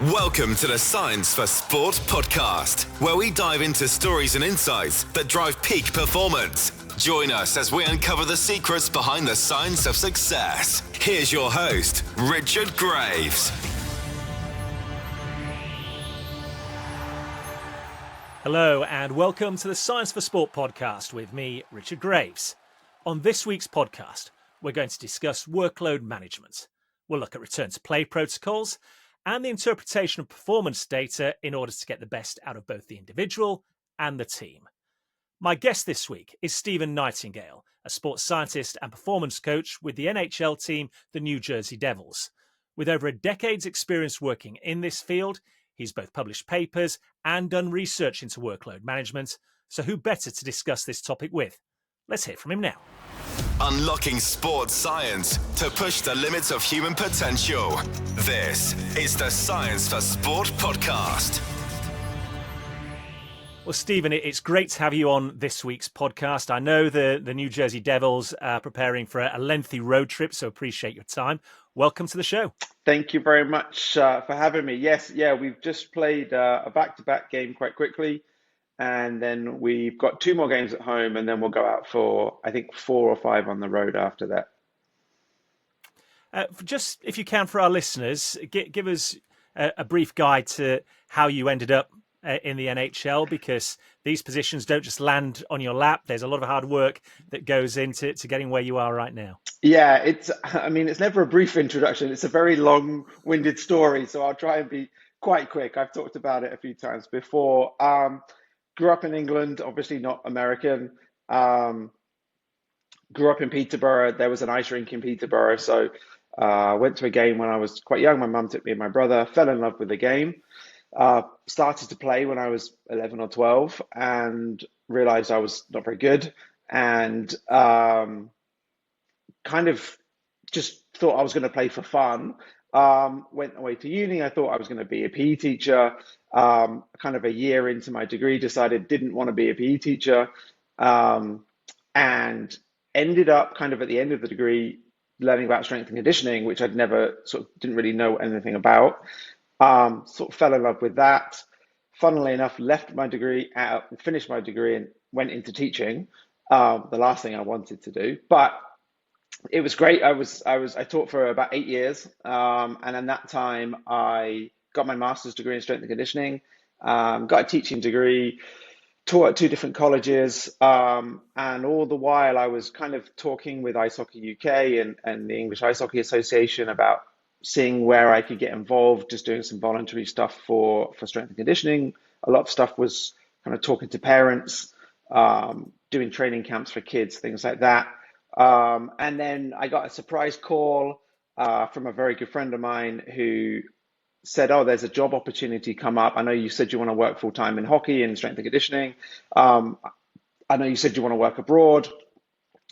Welcome to the Science for Sport podcast, where we dive into stories and insights that drive peak performance. Join us as we uncover the secrets behind the science of success. Here's your host, Richard Graves. Hello and welcome to the Science for Sport podcast with me, Richard Graves. On this week's podcast, we're going to discuss workload management. We'll look at return to play protocols and the interpretation of performance data in order to get the best out of both the individual and the team. My guest this week is Steven Nightingale, a sports scientist and performance coach with the NHL team, the New Jersey Devils. With over a decade's experience working in this field, he's both published papers and done research into workload management. So who better to discuss this topic with? Let's hear from him now. Unlocking sports science to push the limits of human potential. This is the Science for Sport podcast. Well, Steven, it's great to have you on this week's podcast. I know the New Jersey Devils are preparing for a lengthy road trip, so appreciate your time. Welcome to the show. Thank you very much for having me. Yes, we've just played a back-to-back game quite quickly, and then we've got 2 more games at home, and then we'll go out for, I think, 4 or 5 on the road after that. Just, if you can, for our listeners, give us a brief guide to how you ended up in the NHL, because these positions don't just land on your lap. There's a lot of hard work that goes into getting where you are right now. Yeah, it's never a brief introduction. It's a very long-winded story, so I'll try and be quite quick. I've talked about it a few times before. Grew up in England, obviously not American. Grew up in Peterborough. There was an ice rink in Peterborough, so went to a game when I was quite young. My mum took me and my brother, fell in love with the game. Started to play when I was 11 or 12 and realized I was not very good, and kind of just thought I was going to play for fun. Went away to uni. I thought I was going to be a PE teacher. Kind of a year into my degree, decided didn't want to be a PE teacher, and ended up kind of at the end of the degree learning about strength and conditioning, which I'd never didn't really know anything about. Fell in love with that. Funnily enough, left my degree out, finished my degree, and went into teaching. The last thing I wanted to do, but it was great. I taught for about 8 years, and in that time I got my master's degree in strength and conditioning, got a teaching degree, taught at 2 different colleges, and all the while I was kind of talking with Ice Hockey UK and the English Ice Hockey Association about seeing where I could get involved, just doing some voluntary stuff for strength and conditioning. A lot of stuff was kind of talking to parents, doing training camps for kids, things like that. And then I got a surprise call from a very good friend of mine who said, "Oh, there's a job opportunity come up. I know you said you want to work full time in hockey and strength and conditioning. I know you said you want to work abroad.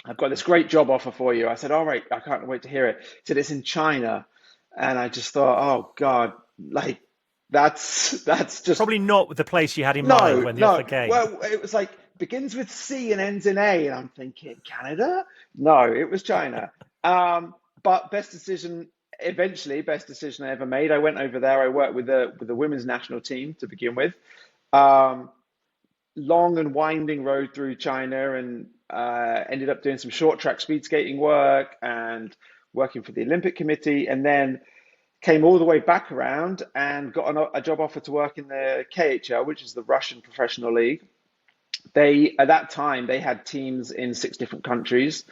I've got this great job offer for you." I said, "All right, I can't wait to hear it." He said, "It's in China." And I just thought, oh God, like that's just probably not the place you had in mind when the offer came. Well, it was like begins with C and ends in A, and I'm thinking Canada? No, it was China. But best decision I ever made. I went over there. I worked with the women's national team to begin with. Long and winding road through China, and ended up doing some short track speed skating work and working for the Olympic Committee, and then came all the way back around and got a job offer to work in the KHL, which is the Russian professional league. At that time, they had teams in 6 different countries,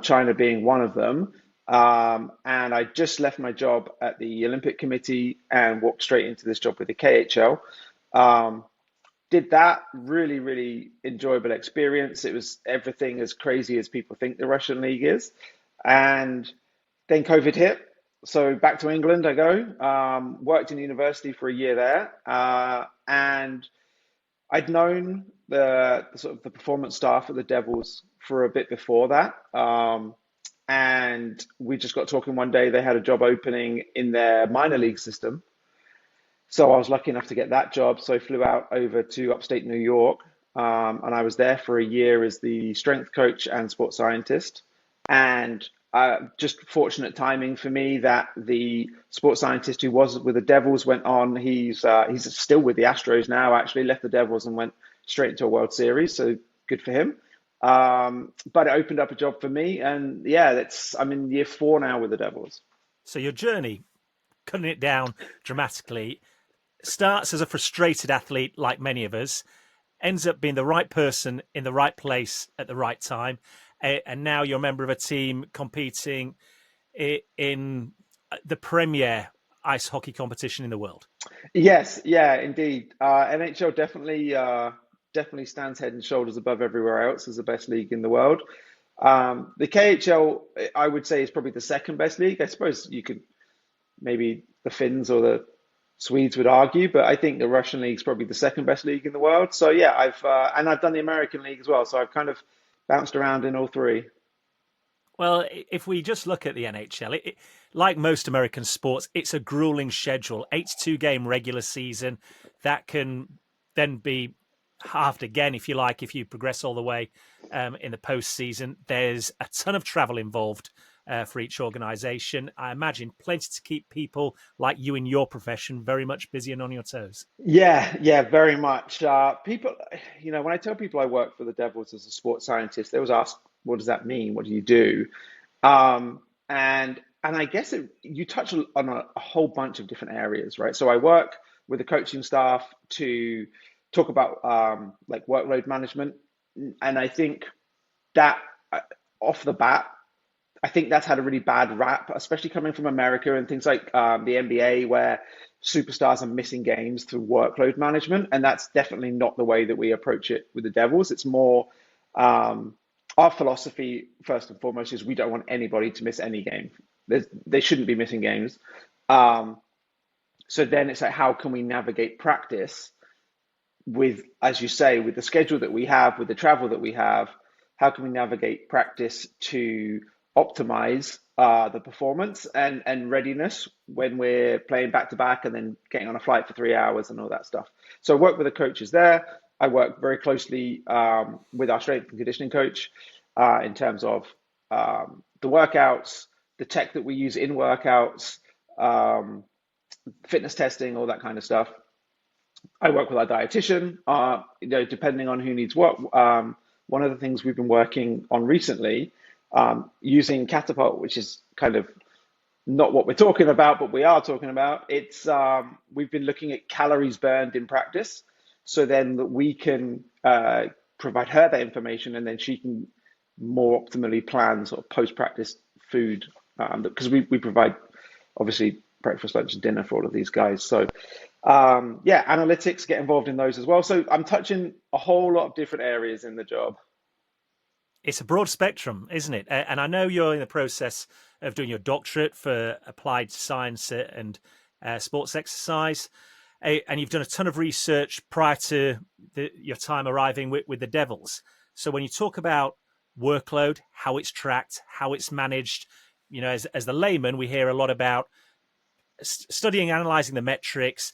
China being one of them. And I just left my job at the Olympic Committee and walked straight into this job with the KHL. Did that, really, really enjoyable experience. It was everything as crazy as people think the Russian league is. And then COVID hit, so back to England I go. Worked in university for a year there, and I'd known the performance staff at the Devils for a bit before that, and we just got talking one day. They had a job opening in their minor league system, so I was lucky enough to get that job. So I flew out over to upstate New York, and I was there for a year as the strength coach and sports scientist. And just fortunate timing for me that the sports scientist who was with the Devils went on. He's still with the Astros now. Actually, left the Devils and went straight into a World Series. So good for him. But it opened up a job for me, and yeah, I'm in year 4 now with the Devils. So your journey, cutting it down dramatically, starts as a frustrated athlete like many of us, ends up being the right person in the right place at the right time, and now you're a member of a team competing in the premier ice hockey competition in the world. Yes, yeah, indeed. NHL definitely stands head and shoulders above everywhere else as the best league in the world. The KHL, I would say, is probably the second best league. I suppose you could maybe the Finns or the Swedes would argue, but I think the Russian league is probably the second best league in the world. So yeah, I've done the American league as well. So I've kind of bounced around in all three. Well, if we just look at the NHL, like most American sports, it's a grueling schedule. 82-game regular season that can then be halved again, if you like, if you progress all the way in the postseason. There's a ton of travel involved for each organisation. I imagine plenty to keep people like you in your profession very much busy and on your toes. Yeah, very much. People, when I tell people I work for the Devils as a sports scientist, they always ask, "What does that mean? What do you do?" And I guess you touch on a whole bunch of different areas, right? So I work with the coaching staff to talk about like workload management, and I think that off the bat, I think that's had a really bad rap, especially coming from America and things like the NBA, where superstars are missing games through workload management, and that's definitely not the way that we approach it with the Devils. It's more our philosophy, first and foremost, is we don't want anybody to miss any game. They shouldn't be missing games. So then it's like, how can we navigate practice with, as you say, with the schedule that we have, with the travel that we have? How can we navigate practice to optimize the performance and readiness when we're playing back to back and then getting on a flight for 3 hours and all that stuff? So I work with the coaches there. I work very closely with our strength and conditioning coach in terms of the workouts, the tech that we use in workouts, fitness testing, all that kind of stuff. I work with our dietitian, depending on who needs what. One of the things we've been working on recently, using Catapult, which is kind of not what we're talking about, but we are talking about. We've been looking at calories burned in practice, so then that we can provide her that information, and then she can more optimally plan sort of post-practice food, because we provide obviously breakfast, lunch, and dinner for all of these guys. So analytics get involved in those as well. So I'm touching a whole lot of different areas in the job. It's a broad spectrum, isn't it? And I know you're in the process of doing your doctorate for applied science and sports exercise, and you've done a ton of research prior to your time arriving with the Devils. So when you talk about workload, how it's tracked, how it's managed, as the layman, we hear a lot about studying, analysing the metrics,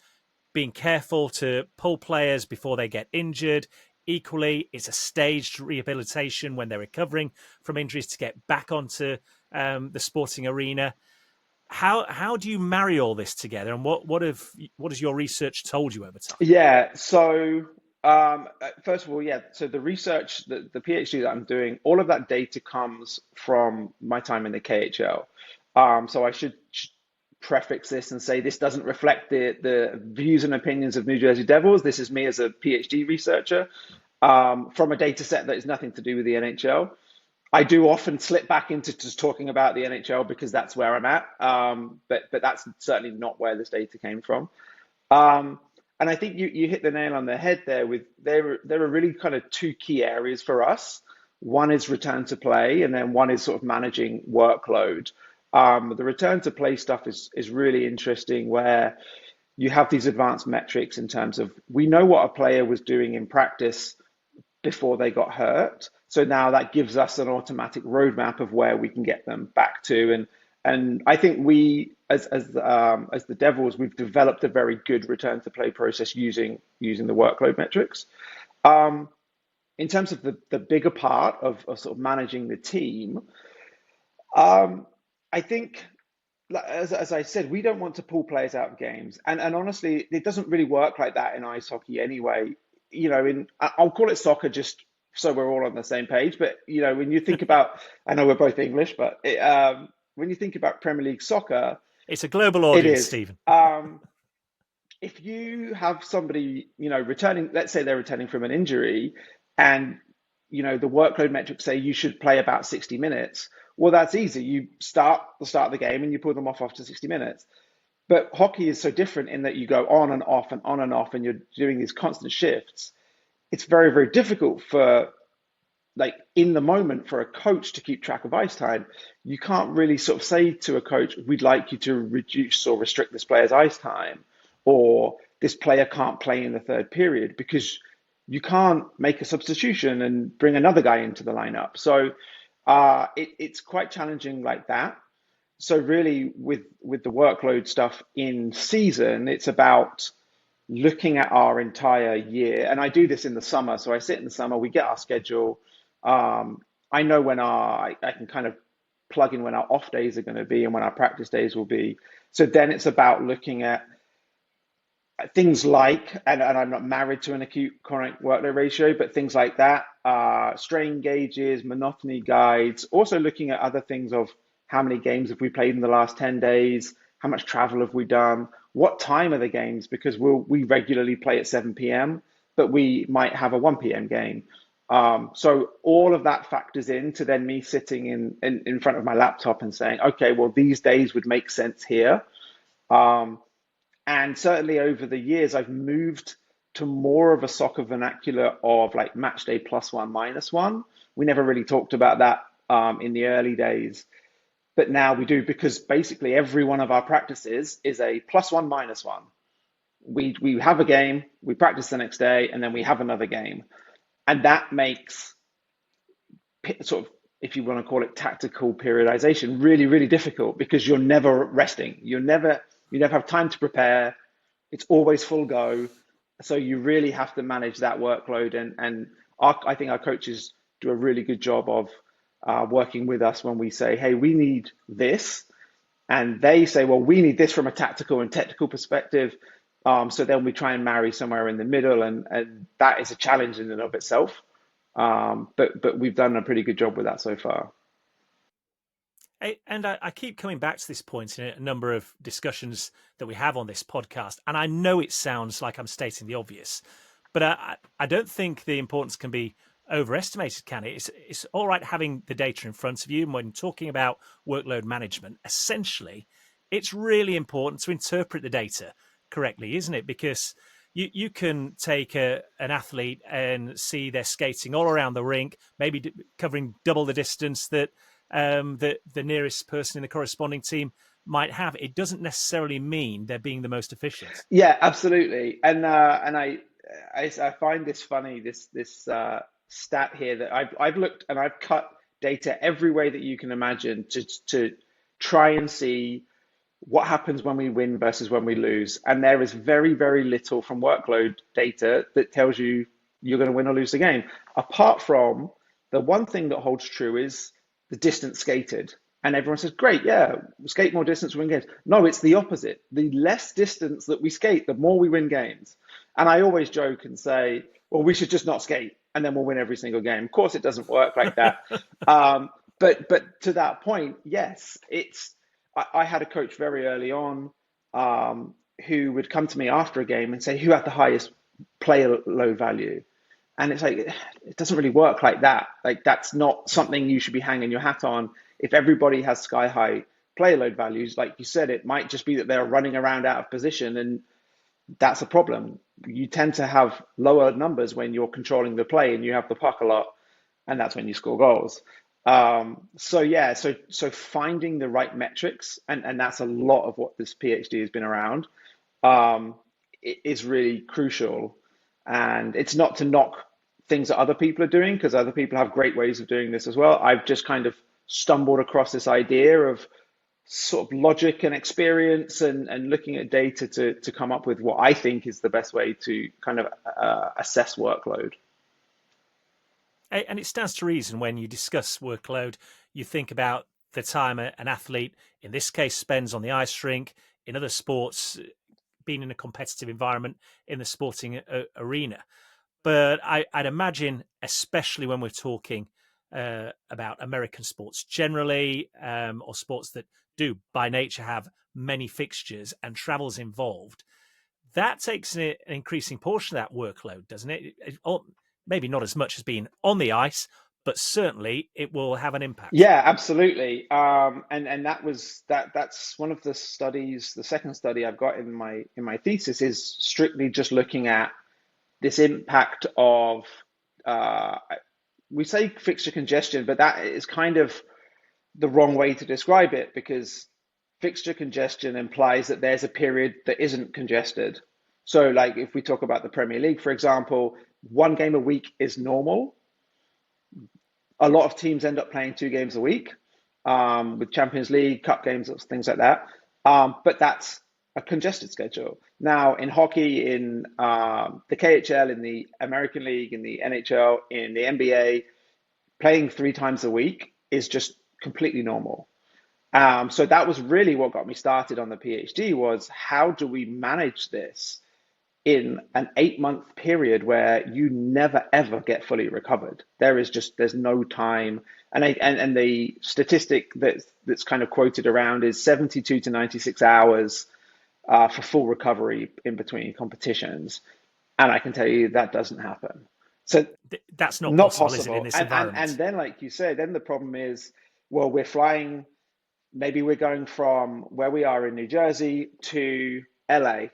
being careful to pull players before they get injured. Equally, it's a staged rehabilitation when they're recovering from injuries to get back onto the sporting arena. How do you marry all this together, and what has your research told you over time? Yeah, so first of all, so the research, the PhD that I'm doing, all of that data comes from my time in the KHL. So I should prefix this and say this doesn't reflect the views and opinions of New Jersey Devils. This is me as a PhD researcher from a data set that is nothing to do with the NHL. I do often slip back into just talking about the NHL because that's where I'm at, but that's certainly not where this data came from. And I think you hit the nail on the head there. There are really kind of two key areas for us. One is return to play, and then one is sort of managing workload. The return to play stuff is really interesting, where you have these advanced metrics in terms of, we know what a player was doing in practice before they got hurt. So now that gives us an automatic roadmap of where we can get them back to. And I think we, as the Devils, we've developed a very good return to play process using the workload metrics. In terms of the bigger part of sort of managing the team, I think, like, as I said, we don't want to pull players out of games, and honestly, it doesn't really work like that in ice hockey anyway. I'll call it soccer just so we're all on the same page. But when you think about, I know we're both English, but when you think about Premier League soccer, It's a global it audience, is. Stephen. If you have somebody, returning, let's say they're returning from an injury, and the workload metrics say you should play about 60 minutes. Well, that's easy. You start of the game and you pull them off after 60 minutes. But hockey is so different in that you go on and off and on and off, and you're doing these constant shifts. It's very, very difficult for, like, in the moment, for a coach to keep track of ice time. You can't really sort of say to a coach, we'd like you to reduce or restrict this player's ice time, or this player can't play in the third period, because you can't make a substitution and bring another guy into the lineup. So it's quite challenging like that. So really, with the workload stuff in season, it's about looking at our entire year. And I do this in the summer. So I sit in the summer, we get our schedule. I know I can kind of plug in when our off days are going to be and when our practice days will be. So then it's about looking at things like, and I'm not married to an acute chronic workload ratio, but things like that, strain gauges, monotony guides, also looking at other things of how many games have we played in the last 10 days, how much travel have we done, what time are the games, because we regularly play at 7 p.m., but we might have a 1 p.m. game. So all of that factors into then me sitting in front of my laptop and saying, okay, well, these days would make sense here. And certainly over the years, I've moved to more of a soccer vernacular of like match day +1, -1. We never really talked about that in the early days, but now we do, because basically every one of our practices is a +1, -1. We have a game, we practice the next day, and then we have another game. And that makes sort of, if you want to call it tactical periodization, really, really difficult, because you're never resting. You never have time to prepare. It's always full go. So you really have to manage that workload. And I think our coaches do a really good job of working with us when we say, hey, we need this. And they say, well, we need this from a tactical and technical perspective. So then we try and marry somewhere in the middle. And that is a challenge in and of itself. But we've done a pretty good job with that so far. And I keep coming back to this point in a number of discussions that we have on this podcast. And I know it sounds like I'm stating the obvious, but I don't think the importance can be overestimated, can it? It's all right having the data in front of you. And when talking about workload management, essentially, it's really important to interpret the data correctly, isn't it? Because you can take an athlete and see they're skating all around the rink, maybe covering double the distance that the nearest person in the corresponding team might have. It doesn't necessarily mean they're being the most efficient. Yeah, absolutely. And I find this funny, this stat here, that I've looked and I've cut data every way that you can imagine to try and see what happens when we win versus when we lose. And there is very, very little from workload data that tells you you're going to win or lose the game. Apart from the one thing that holds true is the distance skated. And everyone says, great, yeah, skate more distance, win games. No, it's the opposite. The less distance that we skate, the more we win games. And I always joke and say, well, we should just not skate and then we'll win every single game. Of course, it doesn't work like that. But to that point, yes, I had a coach very early on who would come to me after a game and say, who had the highest player load value? And it's like, it doesn't really work like that. Like, that's not something you should be hanging your hat on. If everybody has sky high player load values, like you said, it might just be that they're running around out of position, and that's a problem. You tend to have lower numbers when you're controlling the play and you have the puck a lot, and that's when you score goals. So finding the right metrics, and that's a lot of what this PhD has been around, is really crucial. And it's not to knock things that other people are doing, because other people have great ways of doing this as well. I've just kind of stumbled across this idea of sort of logic and experience and looking at data to come up with what I think is the best way to kind of assess workload. And it stands to reason when you discuss workload, you think about the time an athlete, in this case, spends on the ice rink, in other sports, being in a competitive environment in the sporting arena. But I'd imagine, especially when we're talking about American sports generally, or sports that do by nature have many fixtures and travel's involved, that takes an increasing portion of that workload, doesn't it? Maybe not as much as being on the ice, but certainly it will have an impact. Yeah, absolutely. And that's one of the studies. The second study I've got in my thesis is strictly just looking at this impact of uh, we say fixture congestion, but that is kind of the wrong way to describe it because fixture congestion implies that there's a period that isn't congested. So, like if we talk about the Premier League, for example, one game a week is normal. A lot of teams end up playing 2 games a week with Champions League, cup games, things like that. But that's a congested schedule. Now, in hockey, in the KHL, in the American League, in the NHL, in the NBA, playing 3 times a week is just completely normal. So that was really what got me started on the PhD was how do we manage this in an 8 month period where you never ever get fully recovered. There's no time. And the statistic that's kind of quoted around is 72 to 96 hours for full recovery in between competitions. And I can tell you that doesn't happen. So That's not not possible, is it, in possible. this And environment? then, like you say, then the problem is, well, we're flying, maybe we're going from where we are in New Jersey to LA.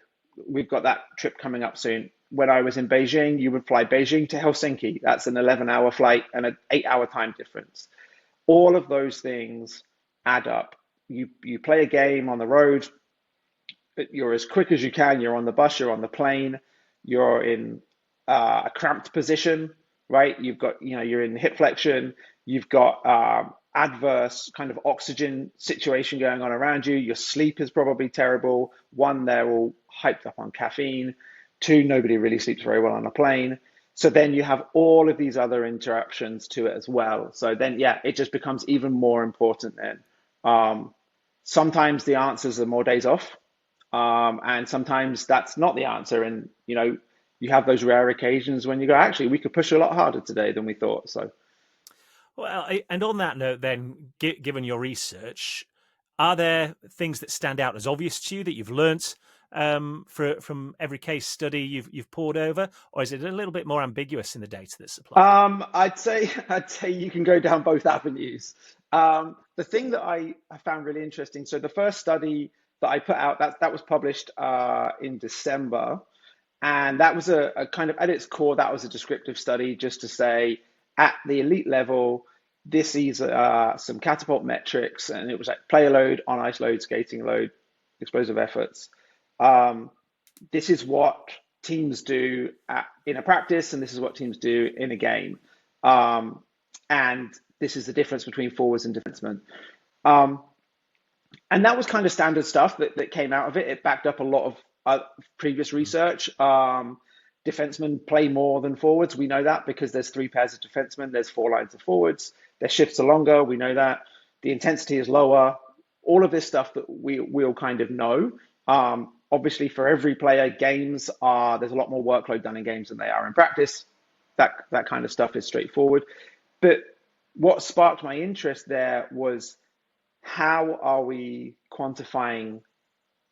We've got that trip coming up soon. When I was in Beijing, you would fly Beijing to Helsinki. That's an 11-hour flight and an 8-hour time difference. All of those things add up. You play a game on the road, you're as quick as you can, you're on the bus, you're on the plane, you're in a cramped position, right? You're in hip flexion, you've got adverse kind of oxygen situation going on around you. Your sleep is probably terrible. One, they're all hyped up on caffeine. Two, nobody really sleeps very well on a plane. So then you have all of these other interruptions to it as well. So then, yeah, it just becomes even more important then. Um, Sometimes the answers are more days off, and sometimes that's not the answer. And, you have those rare occasions when you go, actually, we could push a lot harder today than we thought. So, Well, and on that note, then, given your research, are there things that stand out as obvious to you that you've learnt from every case study you've pored over, or is it a little bit more ambiguous in the data that's supplied? I'd say you can go down both avenues. The thing that I found really interesting, so the first study that I put out, that was published in December, and that was a kind of, at its core, that was a descriptive study just to say, at the elite level, this is some catapult metrics, and it was like player load, on ice load, skating load, explosive efforts. Um, this is what teams do in a practice, and this is what teams do in a game. Um, and this is the difference between forwards and defensemen. Um, and that was kind of standard stuff that came out of it. It backed up a lot of previous research. Defensemen play more than forwards. We know that because there's 3 pairs of defensemen, there's 4 lines of forwards. Their shifts are longer. We know that. The intensity is lower. All of this stuff that we all kind of know. Obviously, for every player, there's a lot more workload done in games than they are in practice. That kind of stuff is straightforward. But what sparked my interest there was how are we quantifying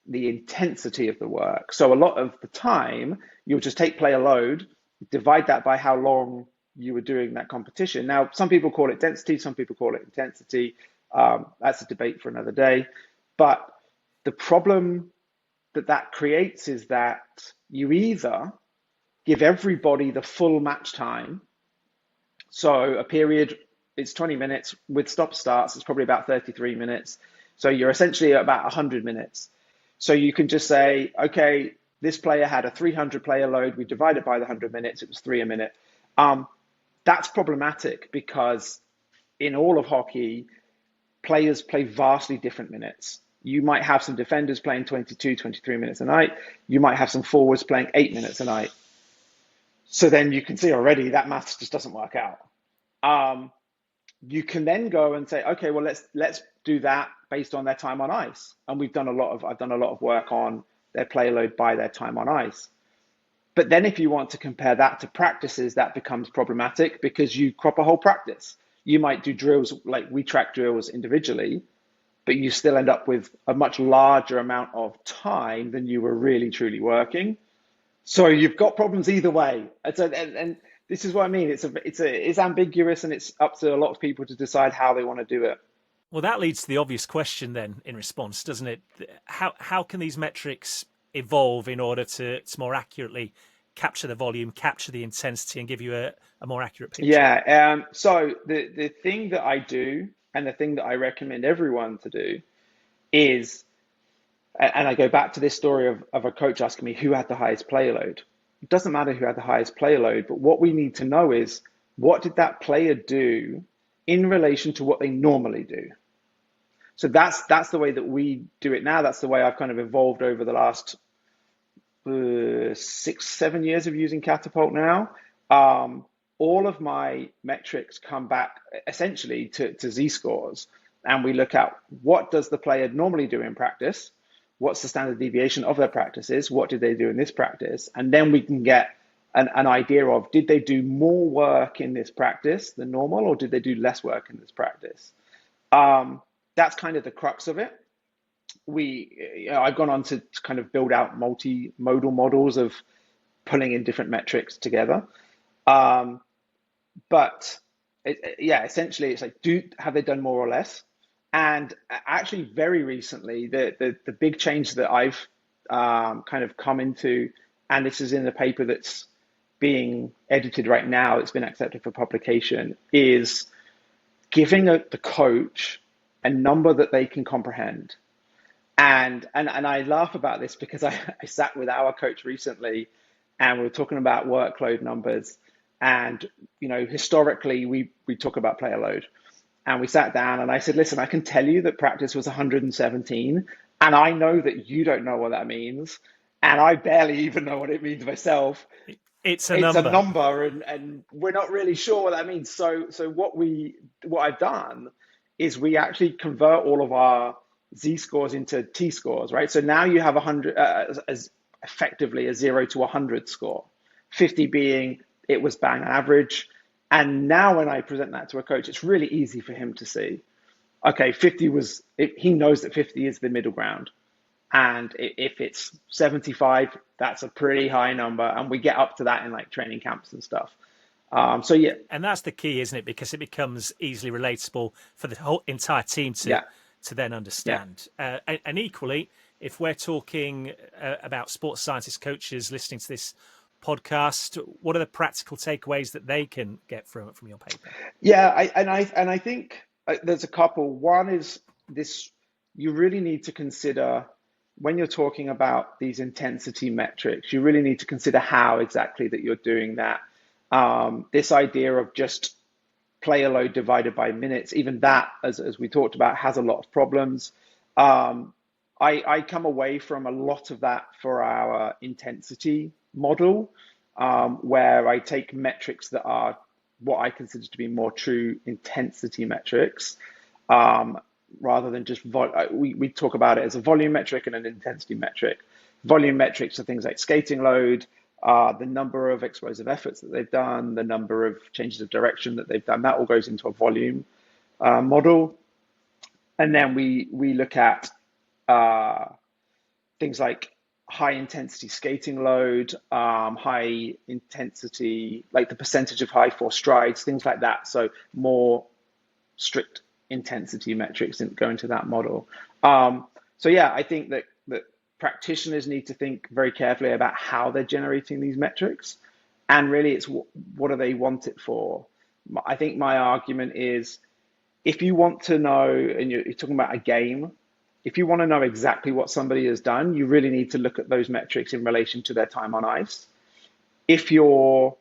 the intensity of the work? So a lot of the time, you'll just take player load, divide that by how long you were doing that competition. Now, some people call it density, some people call it intensity. That's a debate for another day. But the problem that creates is that you either give everybody the full match time. So a period, it's 20 minutes. With stop starts, it's probably about 33 minutes. So you're essentially at about 100 minutes. So you can just say, okay, this player had a 300 player load. We divided by the 100 minutes. It was 3 a minute. That's problematic because in all of hockey, players play vastly different minutes. You might have some defenders playing 22, 23 minutes a night. You might have some forwards playing 8 minutes a night. So then you can see already that maths just doesn't work out. you can then go and say, okay, well, let's do that based on their time on ice. And I've done a lot of work on their play load by their time on ice. But then if you want to compare that to practices, that becomes problematic because you crop a whole practice. You might do drills, like we track drills individually, but you still end up with a much larger amount of time than you were really truly working. So you've got problems either way. And this is what I mean. It's ambiguous, and it's up to a lot of people to decide how they want to do it. Well, that leads to the obvious question then in response, doesn't it? How can these metrics evolve in order to more accurately capture the volume, capture the intensity, and give you a more accurate picture? Yeah. So the thing that I do, and the thing that I recommend everyone to do is, and I go back to this story of a coach asking me who had the highest player load. It doesn't matter who had the highest player load, but what we need to know is, what did that player do in relation to what they normally do? So that's the way that we do it now. That's the way I've kind of evolved over the last 6-7 years of using Catapult now. All of my metrics come back essentially to Z-scores, and we look at what does the player normally do in practice, what's the standard deviation of their practices, what did they do in this practice, and then we can get an idea of, did they do more work in this practice than normal, or did they do less work in this practice? That's kind of the crux of it. I've gone on to kind of build out multimodal models of pulling in different metrics together. But essentially it's like, have they done more or less? And actually very recently, the big change that I've kind of come into, and this is in the paper that's being edited right now, it's been accepted for publication, is giving the coach a number that they can comprehend. And I laugh about this because I sat with our coach recently, and we were talking about workload numbers. And historically we talk about player load, and we sat down and I said, listen, I can tell you that practice was 117, and I know that you don't know what that means, and I barely even know what it means myself. It's a number, and we're not really sure what that means. So what I've done is we actually convert all of our Z-scores into T-scores, right? So now you have 100 as effectively a 0 to 100 score, 50 being it was bang on average. And now when I present that to a coach, it's really easy for him to see, okay, 50 was, he knows that 50 is the middle ground. And if it's 75, that's a pretty high number. And we get up to that in like training camps and stuff. So yeah. And that's the key, isn't it? Because it becomes easily relatable for the whole entire team to then understand. Yeah. And equally, if we're talking about sports scientist coaches listening to this podcast, what are the practical takeaways that they can get from your paper? Yeah, I think there's a couple. One is this: you really need to consider, when you're talking about these intensity metrics, you really need to consider how exactly that you're doing that. This idea of just player load divided by minutes, even that, as we talked about, has a lot of problems. I come away from a lot of that for our intensity model, where I take metrics that are what I consider to be more true intensity metrics, rather than just we talk about it as a volume metric and an intensity metric. Volume metrics are things like skating load, the number of explosive efforts that they've done, the number of changes of direction that they've done. That all goes into a volume model. And then we look at things like high intensity skating load, high intensity, like the percentage of high force strides, things like that. So more strict intensity metrics go into that model. So yeah, I think that practitioners need to think very carefully about how they're generating these metrics, and really it's what do they want it for. I think my argument is, if you want to know, and you're talking about a game, if you want to know exactly what somebody has done, you really need to look at those metrics in relation to their time on ice. If you're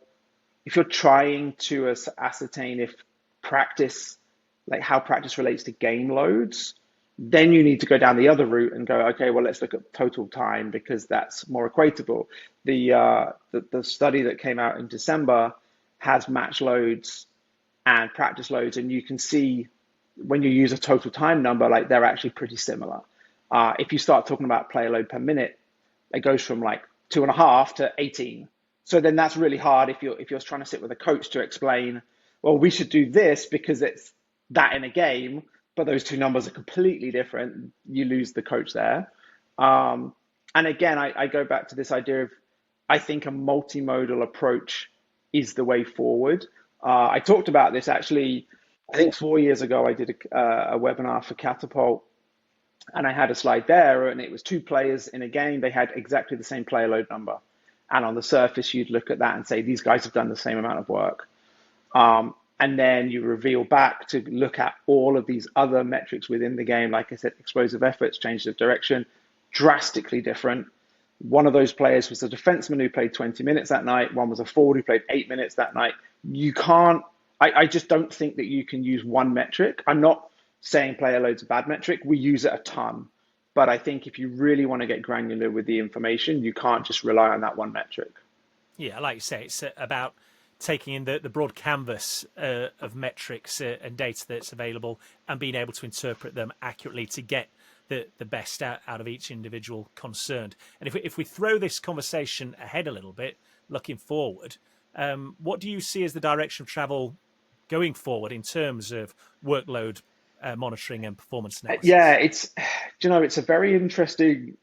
trying to ascertain if practice, like how practice relates to game loads, then you need to go down the other route and go, okay, well, let's look at total time, because that's more equatable. The study that came out in December has match loads and practice loads, and you can see when you use a total time number, like they're actually pretty similar. If you start talking about player load per minute, it goes from like 2.5 to 18. So then that's really hard if you're trying to sit with a coach to explain, well, we should do this because it's that in a game, but those two numbers are completely different. You lose the coach there. And again, I go back to this idea of, I think a multimodal approach is the way forward. I talked about this actually, I think 4 years ago, I did a webinar for Catapult, and I had a slide there, and it was two players in a game. They had exactly the same player load number. And on the surface, you'd look at that and say, these guys have done the same amount of work. And then you reveal back to look at all of these other metrics within the game. Like I said, explosive efforts, change of direction, drastically different. One of those players was a defenseman who played 20 minutes that night. One was a forward who played 8 minutes that night. You can't, I just don't think that you can use one metric. I'm not saying player load's a bad metric. We use it a ton. But I think if you really want to get granular with the information, you can't just rely on that one metric. Yeah, like you say, it's about taking in the broad canvas of metrics and data that's available and being able to interpret them accurately to get the best out of each individual concerned. And if we throw this conversation ahead a little bit, looking forward, what do you see as the direction of travel going forward in terms of workload monitoring and performance analysis? Yeah, it's a very interesting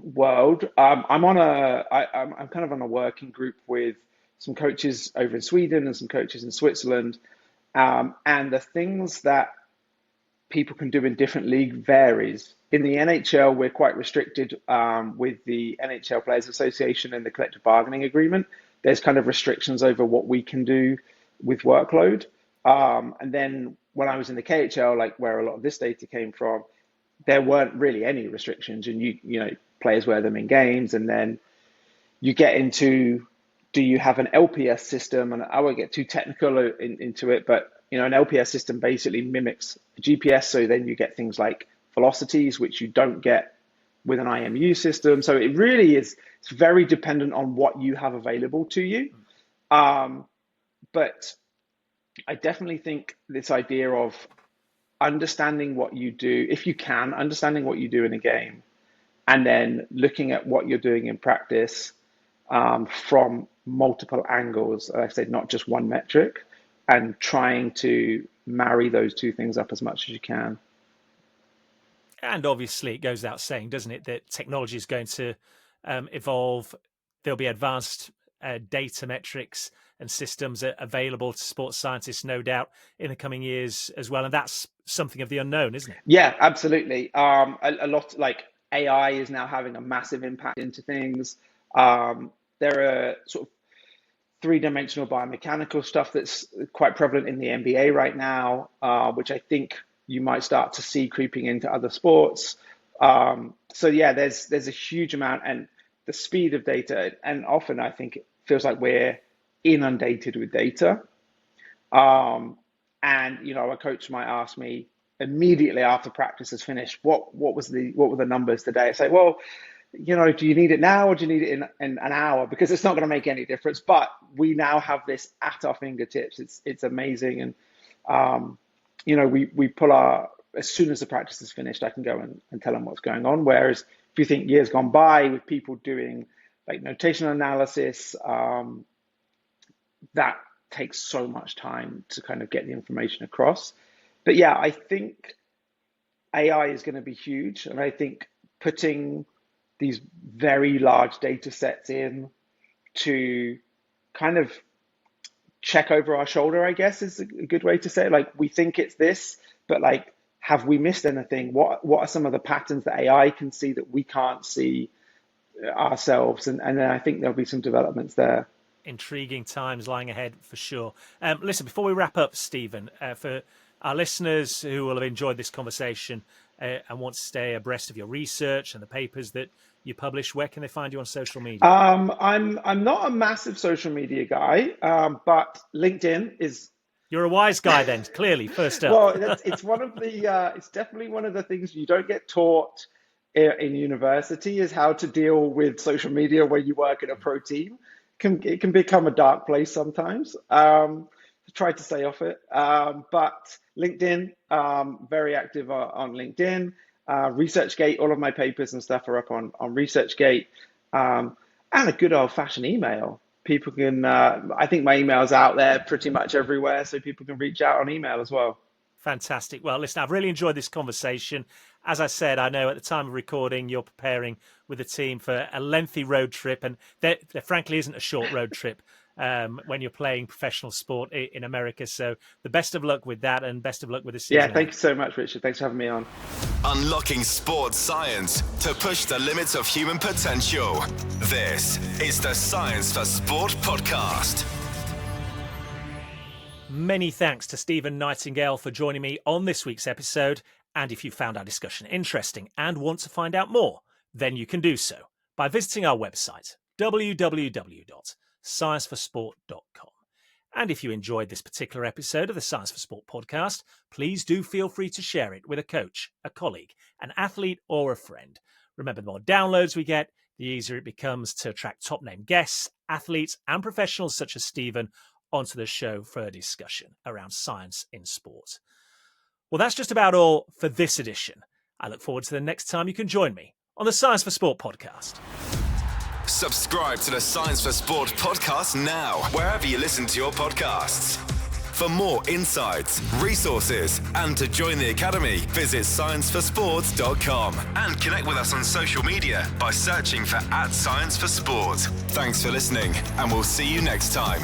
world. I'm kind of on a working group with some coaches over in Sweden and some coaches in Switzerland, and the things that people can do in different league varies. In the NHL, we're quite restricted with the NHL Players Association and the collective bargaining agreement. There's kind of restrictions over what we can do with workload. And then when I was in the KHL, like where a lot of this data came from, there weren't really any restrictions, and you know players wear them in games, and then you get into, do you have an LPS system? And I won't get too technical into it, but you know, an LPS system basically mimics GPS. So then you get things like velocities, which you don't get with an IMU system. So it really is, it's very dependent on what you have available to you. But I definitely think this idea of understanding what you do, if you can, understanding what you do in a game, and then looking at what you're doing in practice from multiple angles, like I said, not just one metric, and trying to marry those two things up as much as you can. And obviously it goes without saying, doesn't it, that technology is going to evolve. There'll be advanced data metrics and systems available to sports scientists, no doubt, in the coming years as well. And that's something of the unknown, isn't it? Yeah, absolutely. A lot, like AI is now having a massive impact into things. There are sort of three-dimensional biomechanical stuff that's quite prevalent in the NBA right now, which I think you might start to see creeping into other sports. So yeah, there's a huge amount, and the speed of data, and often I think it feels like we're inundated with data. And you know, a coach might ask me immediately after practice is finished, what were the numbers today? I say, well, you know, do you need it now or do you need it in an hour? Because it's not going to make any difference. But we now have this at our fingertips. It's amazing. And, you know, we pull as soon as the practice is finished, I can go and tell them what's going on. Whereas if you think years gone by with people doing like notation analysis, that takes so much time to kind of get the information across. But yeah, I think AI is going to be huge. And I think putting these very large data sets in to kind of check over our shoulder, I guess is a good way to say it. Like, we think it's this, but like, have we missed anything? What are some of the patterns that AI can see that we can't see ourselves? And then I think there'll be some developments there. Intriguing times lying ahead for sure. Listen, before we wrap up, Steven, for our listeners who will have enjoyed this conversation and want to stay abreast of your research and the papers that you publish, where can they find you on social media? I'm not a massive social media guy, but LinkedIn is. You're a wise guy then, clearly. First up. Well, it's one of the. It's definitely one of the things you don't get taught in university is how to deal with social media when you work in a pro team. It can become a dark place sometimes. tried to stay off it. But LinkedIn, very active on LinkedIn. ResearchGate, all of my papers and stuff are up on ResearchGate. And a good old-fashioned email. People can, I think my email's out there pretty much everywhere, so people can reach out on email as well. Fantastic. Well, listen, I've really enjoyed this conversation. As I said, I know at the time of recording, you're preparing with the team for a lengthy road trip, and there frankly isn't a short road trip when you're playing professional sport in America. So the best of luck with that, and best of luck with the season. Yeah, thank you so much, Richard. Thanks for having me on. Unlocking sports science to push the limits of human potential. This is the Science for Sport podcast. Many thanks to Steven Nightingale for joining me on this week's episode. And if you found our discussion interesting and want to find out more, then you can do so by visiting our website, www.scienceforsport.com. And if you enjoyed this particular episode of the Science for Sport podcast, please do feel free to share it with a coach, a colleague, an athlete, or a friend. Remember, the more downloads we get, the easier it becomes to attract top-name guests, athletes, and professionals such as Steven onto the show for a discussion around science in sport. Well, that's just about all for this edition. I look forward to the next time you can join me on the Science for Sport podcast. Subscribe to the Science for Sport podcast now, wherever you listen to your podcasts. For more insights, resources, and to join the Academy, visit scienceforsport.com and connect with us on social media by searching for @ScienceForSport. Thanks for listening, and we'll see you next time.